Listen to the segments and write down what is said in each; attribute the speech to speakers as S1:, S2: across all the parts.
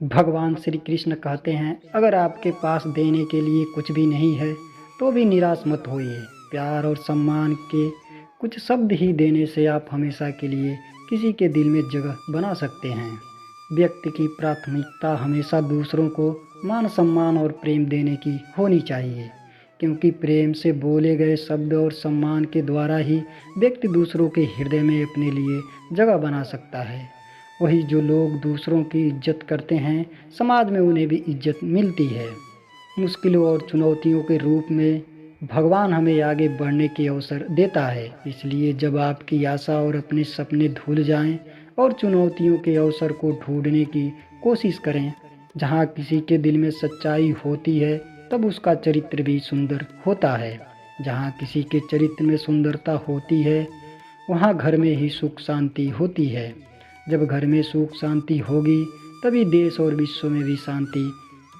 S1: भगवान श्री कृष्ण कहते हैं, अगर आपके पास देने के लिए कुछ भी नहीं है तो भी निराश मत होइए। प्यार और सम्मान के कुछ शब्द ही देने से आप हमेशा के लिए किसी के दिल में जगह बना सकते हैं। व्यक्ति की प्राथमिकता हमेशा दूसरों को मान सम्मान और प्रेम देने की होनी चाहिए, क्योंकि प्रेम से बोले गए शब्द और सम्मान के द्वारा ही व्यक्ति दूसरों के हृदय में अपने लिए जगह बना सकता है। वही जो लोग दूसरों की इज्जत करते हैं, समाज में उन्हें भी इज्जत मिलती है। मुश्किलों और चुनौतियों के रूप में भगवान हमें आगे बढ़ने के अवसर देता है। इसलिए जब आपकी आशा और अपने सपने धुल जाएं और चुनौतियों के अवसर को ढूंढने की कोशिश करें, जहां किसी के दिल में सच्चाई होती है तब उसका चरित्र भी सुंदर होता है। जहां किसी के चरित्र में सुंदरता होती है, वहां घर में ही सुख शांति होती है। जब घर में सुख शांति होगी तभी देश और विश्व में भी शांति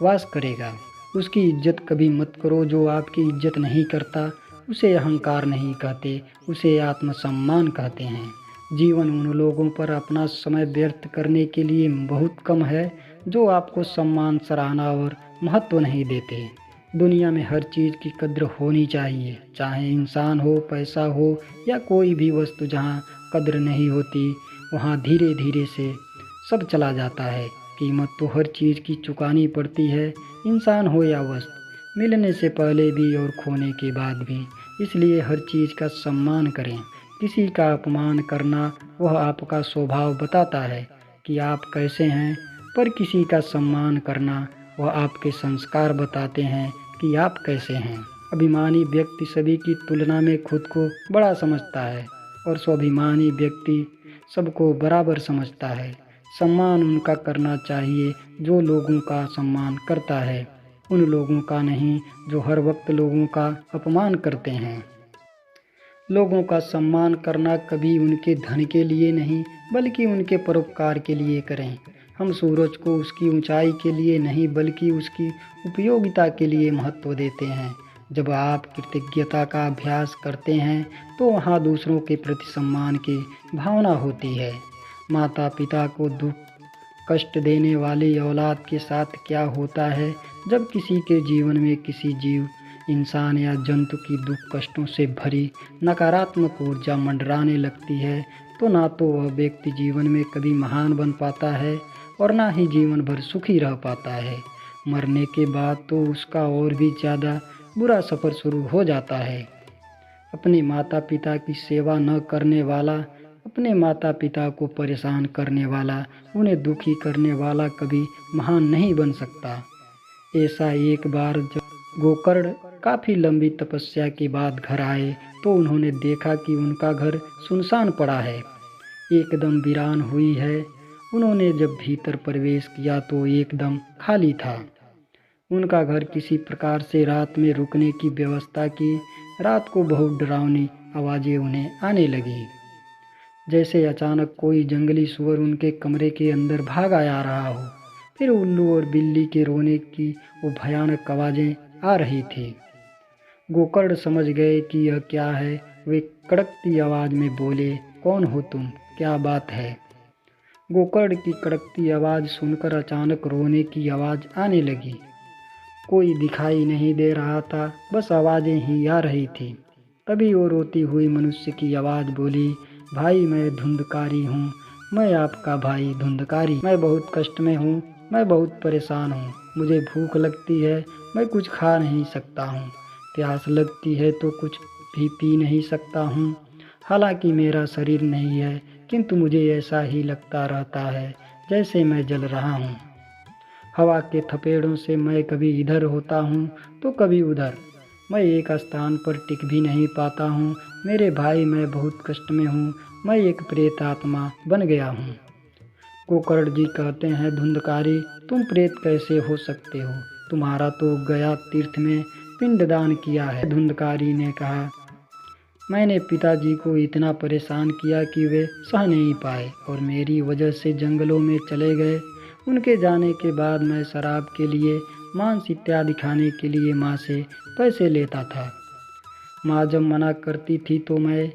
S1: वास करेगा। उसकी इज्जत कभी मत करो जो आपकी इज्जत नहीं करता। उसे अहंकार नहीं कहते, उसे आत्मसम्मान कहते हैं। जीवन उन लोगों पर अपना समय व्यर्थ करने के लिए बहुत कम है जो आपको सम्मान, सराहना और महत्व नहीं देते। दुनिया में हर चीज़ की कद्र होनी चाहिए, चाहे इंसान हो, पैसा हो या कोई भी वस्तु। जहाँ कद्र नहीं होती वहाँ धीरे धीरे से सब चला जाता है। कीमत तो हर चीज़ की चुकानी पड़ती है, इंसान हो या वस्तु, मिलने से पहले भी और खोने के बाद भी। इसलिए हर चीज़ का सम्मान करें। किसी का अपमान करना वह आपका स्वभाव बताता है कि आप कैसे हैं, पर किसी का सम्मान करना वह आपके संस्कार बताते हैं कि आप कैसे हैं। अभिमानी व्यक्ति सभी की तुलना में खुद को बड़ा समझता है और स्वाभिमानी व्यक्ति सबको बराबर समझता है। सम्मान उनका करना चाहिए जो लोगों का सम्मान करता है, उन लोगों का नहीं जो हर वक्त लोगों का अपमान करते हैं। लोगों का सम्मान करना कभी उनके धन के लिए नहीं बल्कि उनके परोपकार के लिए करें। हम सूरज को उसकी ऊंचाई के लिए नहीं बल्कि उसकी उपयोगिता के लिए महत्व देते हैं। जब आप कृतज्ञता का अभ्यास करते हैं तो वहाँ दूसरों के प्रति सम्मान की भावना होती है। माता पिता को दुख कष्ट देने वाली औलाद के साथ क्या होता है, जब किसी के जीवन में किसी जीव, इंसान या जंतु की दुख कष्टों से भरी नकारात्मक ऊर्जा मंडराने लगती है, तो ना तो वह व्यक्ति जीवन में कभी महान बन पाता है और ना ही जीवन भर सुखी रह पाता है। मरने के बाद तो उसका और भी ज़्यादा बुरा सफ़र शुरू हो जाता है। अपने माता पिता की सेवा न करने वाला, अपने माता पिता को परेशान करने वाला, उन्हें दुखी करने वाला कभी महान नहीं बन सकता। ऐसा एक बार जब गोकर्ण काफ़ी लंबी तपस्या के बाद घर आए तो उन्होंने देखा कि उनका घर सुनसान पड़ा है, एकदम वीरान हुई है। उन्होंने जब भीतर प्रवेश किया तो एकदम खाली था। उनका घर किसी प्रकार से रात में रुकने की व्यवस्था की। रात को बहुत डरावनी आवाज़ें उन्हें आने लगी, जैसे अचानक कोई जंगली सुअर उनके कमरे के अंदर भाग आ रहा हो। फिर उल्लू और बिल्ली के रोने की वो भयानक आवाज़ें आ रही थी। गोकर्ण समझ गए कि यह क्या है। वे कड़कती आवाज़ में बोले, कौन हो तुम, क्या बात है? गोकर्ण की कड़कती आवाज़ सुनकर अचानक रोने की आवाज़ आने लगी। कोई दिखाई नहीं दे रहा था, बस आवाज़ें ही आ रही थी। तभी वो रोती हुई मनुष्य की आवाज़ बोली, भाई मैं धुंधकारी हूँ, मैं आपका भाई धुंधकारी। मैं बहुत कष्ट में हूँ, मैं बहुत परेशान हूँ। मुझे भूख लगती है, मैं कुछ खा नहीं सकता हूँ। प्यास लगती है तो कुछ भी पी नहीं सकता हूँ। हालांकि मेरा शरीर नहीं है, किंतु मुझे ऐसा ही लगता रहता है जैसे मैं जल रहा हूँ। हवा के थपेड़ों से मैं कभी इधर होता हूँ तो कभी उधर। मैं एक स्थान पर टिक भी नहीं पाता हूँ। मेरे भाई मैं बहुत कष्ट में हूँ, मैं एक प्रेत आत्मा बन गया हूँ। गोकर्ण जी कहते हैं, धुंधकारी तुम प्रेत कैसे हो सकते हो? तुम्हारा तो गया तीर्थ में पिंडदान किया है। धुंधकारी ने कहा, मैंने पिताजी को इतना परेशान किया कि वे सह नहीं पाए और मेरी वजह से जंगलों में चले गए। उनके जाने के बाद मैं शराब के लिए, मांस इत्यादि खाने के लिए माँ से पैसे लेता था। माँ जब मना करती थी तो मैं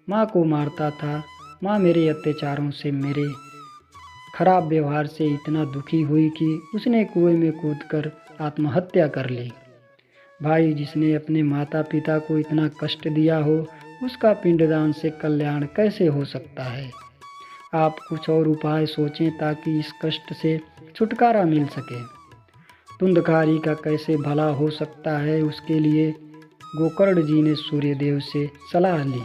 S1: माँ को मारता था। माँ मेरे अत्याचारों से मेरे खराब व्यवहार से इतना दुखी हुई कि उसने कुएं में कूदकर आत्महत्या कर ली। भाई, जिसने अपने माता पिता को इतना कष्ट दिया हो, उसका पिंडदान से कल्याण कैसे हो सकता है। आप कुछ और उपाय सोचें ताकि इस कष्ट से छुटकारा मिल सके। धुंधकारी का कैसे भला हो सकता है, उसके लिए गोकर्ण जी ने सूर्यदेव से सलाह ली।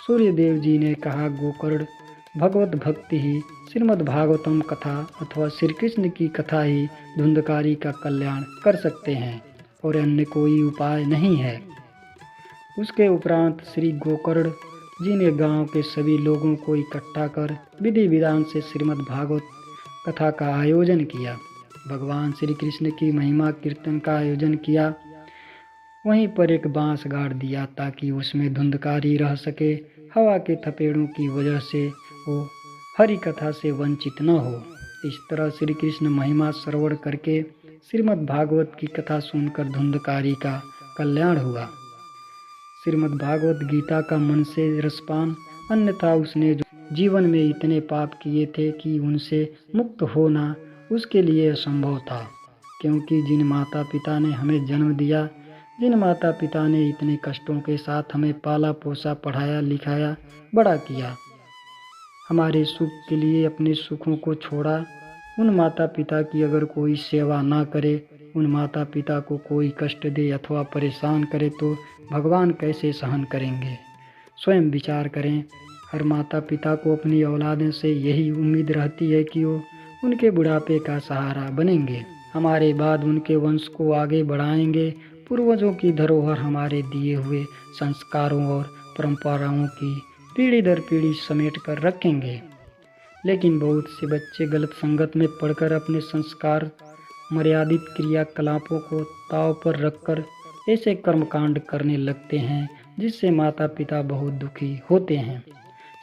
S1: सूर्यदेव जी ने कहा, गोकर्ण, भगवत भक्ति ही, श्रीमद् भागवतम कथा अथवा श्री कृष्ण की कथा ही धुंधकारी का कल्याण कर सकते हैं और अन्य कोई उपाय नहीं है। उसके उपरांत श्री गोकर्ण जी ने गांव के सभी लोगों को इकट्ठा कर विधि विधान से श्रीमद् भागवत कथा का आयोजन किया। भगवान श्री कृष्ण की महिमा कीर्तन का आयोजन किया। वहीं पर एक बांस गाड़ दिया ताकि उसमें धुंधकारी रह सके। हवा के थपेड़ों की वजह से वो हरि कथा से वंचित न हो। इस तरह श्री कृष्ण महिमा श्रवण करके श्रीमद् भागवत की कथा सुनकर धुंधकारी का कल्याण हुआ। श्रीमद् भागवत गीता का मन से रसपान, अन्यथा उसने जो जीवन में इतने पाप किए थे कि उनसे मुक्त होना उसके लिए असंभव था। क्योंकि जिन माता पिता ने हमें जन्म दिया, जिन माता पिता ने इतने कष्टों के साथ हमें पाला पोसा, पढ़ाया लिखाया, बड़ा किया, हमारे सुख के लिए अपने सुखों को छोड़ा, उन माता पिता की अगर कोई सेवा ना करे, उन माता पिता को कोई कष्ट दे अथवा परेशान करे तो भगवान कैसे सहन करेंगे। स्वयं विचार करें। हर माता पिता को अपनी औलादों से यही उम्मीद रहती है कि वो उनके बुढ़ापे का सहारा बनेंगे, हमारे बाद उनके वंश को आगे बढ़ाएंगे, पूर्वजों की धरोहर हमारे दिए हुए संस्कारों और परंपराओं की पीढ़ी दर पीढ़ी समेट कर रखेंगे। लेकिन बहुत से बच्चे गलत संगत में पढ़कर अपने संस्कार मर्यादित क्रियाकलापों को ताव पर रखकर ऐसे कर्मकांड करने लगते हैं जिससे माता पिता बहुत दुखी होते हैं।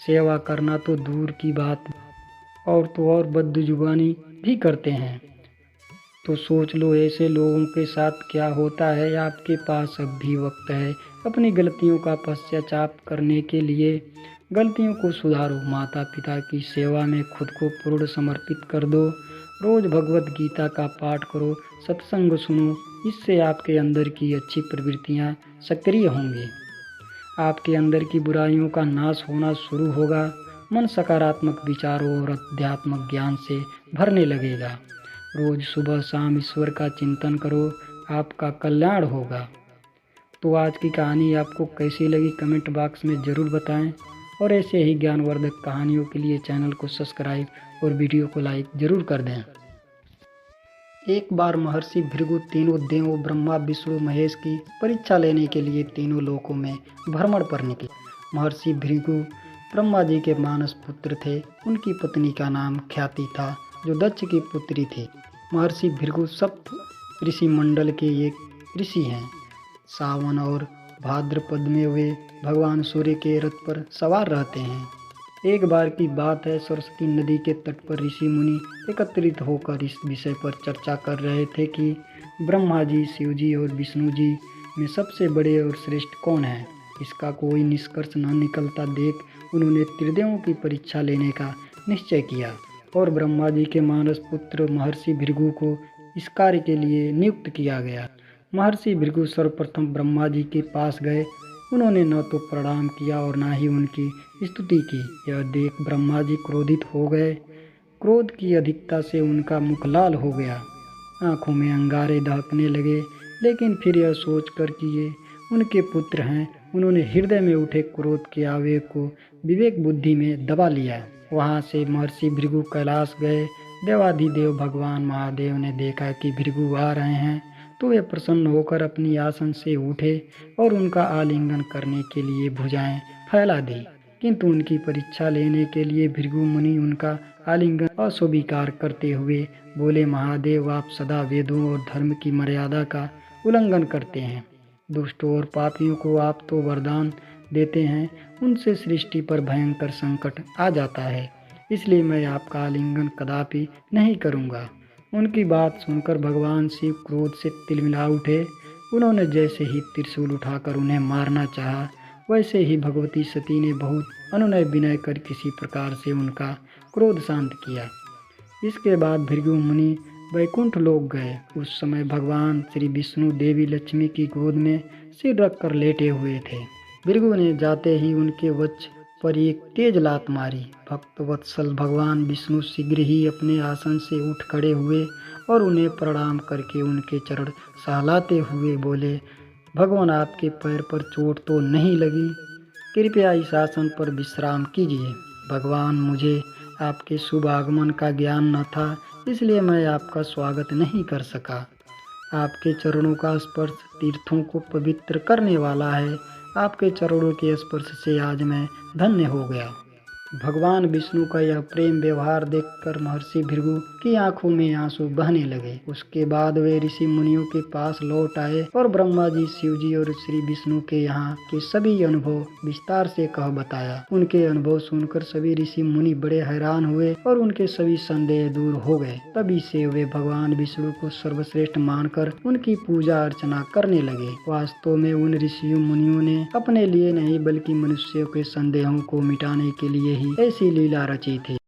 S1: सेवा करना तो दूर की बात, और तो और बदजुबानी भी करते हैं। तो सोच लो ऐसे लोगों के साथ क्या होता है। आपके पास अब भी वक्त है अपनी गलतियों का पश्चाताप करने के लिए। गलतियों को सुधारो, माता पिता की सेवा में खुद को पूर्ण समर्पित कर दो। रोज भगवत गीता का पाठ करो, सत्संग सुनो, इससे आपके अंदर की अच्छी प्रवृत्तियां सक्रिय होंगी। आपके अंदर की बुराइयों का नाश होना शुरू होगा। मन सकारात्मक विचारों और अध्यात्मक ज्ञान से भरने लगेगा। रोज सुबह शाम ईश्वर का चिंतन करो, आपका कल्याण होगा। तो आज की कहानी आपको कैसी लगी कमेंट बॉक्स में ज़रूर बताएं और ऐसे ही ज्ञानवर्धक कहानियों के लिए चैनल को सब्सक्राइब और वीडियो को लाइक ज़रूर कर दें। एक बार महर्षि भृगु तीनों देवों ब्रह्मा विष्णु महेश की परीक्षा लेने के लिए तीनों लोकों में भ्रमण पर निकले। महर्षि भृगु ब्रह्मा जी के मानस पुत्र थे। उनकी पत्नी का नाम ख्याति था जो दक्ष की पुत्री थी। महर्षि भृगु सप्त ऋषि मंडल के एक ऋषि हैं। सावन और भाद्रपद में वे भगवान सूर्य के रथ पर सवार रहते हैं। एक बार की बात है, सरस्वती नदी के तट पर ऋषि मुनि एकत्रित होकर इस विषय पर चर्चा कर रहे थे कि ब्रह्मा जी, शिव जी और विष्णु जी में सबसे बड़े और श्रेष्ठ कौन है। इसका कोई निष्कर्ष न निकलता देख उन्होंने त्रिदेवों की परीक्षा लेने का निश्चय किया और ब्रह्मा जी के मानस पुत्र महर्षि भृगु को इस कार्य के लिए नियुक्त किया गया। महर्षि भृगु सर्वप्रथम ब्रह्मा जी के पास गए। उन्होंने न तो प्रणाम किया और न ही उनकी स्तुति की। यह देख ब्रह्मा जी क्रोधित हो गए। क्रोध की अधिकता से उनका मुख लाल हो गया, आंखों में अंगारे दहकने लगे। लेकिन फिर यह सोचकर कि ये उनके पुत्र हैं, उन्होंने हृदय में उठे क्रोध के आवेग को विवेक बुद्धि में दबा लिया। वहाँ से महर्षि भृगु कैलाश गए। देवाधिदेव भगवान महादेव ने देखा कि भृगु आ रहे हैं तो वे प्रसन्न होकर अपनी आसन से उठे और उनका आलिंगन करने के लिए भुजाएं फैला दी। किंतु उनकी परीक्षा लेने के लिए भृगु मुनि उनका आलिंगन अस्वीकार करते हुए बोले, महादेव, आप सदा वेदों और धर्म की मर्यादा का उल्लंघन करते हैं। दुष्टों और पापियों को आप तो वरदान देते हैं, उनसे सृष्टि पर भयंकर संकट आ जाता है, इसलिए मैं आपका आलिंगन कदापि नहीं करूँगा। उनकी बात सुनकर भगवान शिव क्रोध से तिलमिला उठे। उन्होंने जैसे ही त्रिशूल उठाकर उन्हें मारना चाहा, वैसे ही भगवती सती ने बहुत अनुनय विनय कर किसी प्रकार से उनका क्रोध शांत किया। इसके बाद भृगु मुनि वैकुंठ लोक गए। उस समय भगवान श्री विष्णु देवी लक्ष्मी की गोद में सिर रखकर लेटे हुए थे। भृगु ने जाते ही उनके वक्ष पर एक तेज लात मारी। भक्त वत्सल भगवान विष्णु शीघ्र ही अपने आसन से उठ खड़े हुए और उन्हें प्रणाम करके उनके चरण सहलाते हुए बोले, भगवान आपके पैर पर चोट तो नहीं लगी? कृपया इस आसन पर विश्राम कीजिए। भगवान, मुझे आपके शुभ आगमन का ज्ञान न था, इसलिए मैं आपका स्वागत नहीं कर सका। आपके चरणों का स्पर्श तीर्थों को पवित्र करने वाला है। आपके चरणों के स्पर्श से आज मैं धन्य हो गया। भगवान विष्णु का यह प्रेम व्यवहार देखकर महर्षि भृगु की आंखों में आंसू बहने लगे। उसके बाद वे ऋषि मुनियों के पास लौट आए और ब्रह्मा जी, शिव जी और श्री विष्णु के यहाँ के सभी अनुभव विस्तार से कह बताया। उनके अनुभव सुनकर सभी ऋषि मुनि बड़े हैरान हुए और उनके सभी संदेह दूर हो गए। तभी से वे भगवान विष्णु को सर्वश्रेष्ठ मानकर उनकी पूजा अर्चना करने लगे। वास्तव में उन ऋषि मुनियों ने अपने लिए नहीं बल्कि मनुष्यों के संदेहों को मिटाने के लिए ही ऐसी लीला रची थी।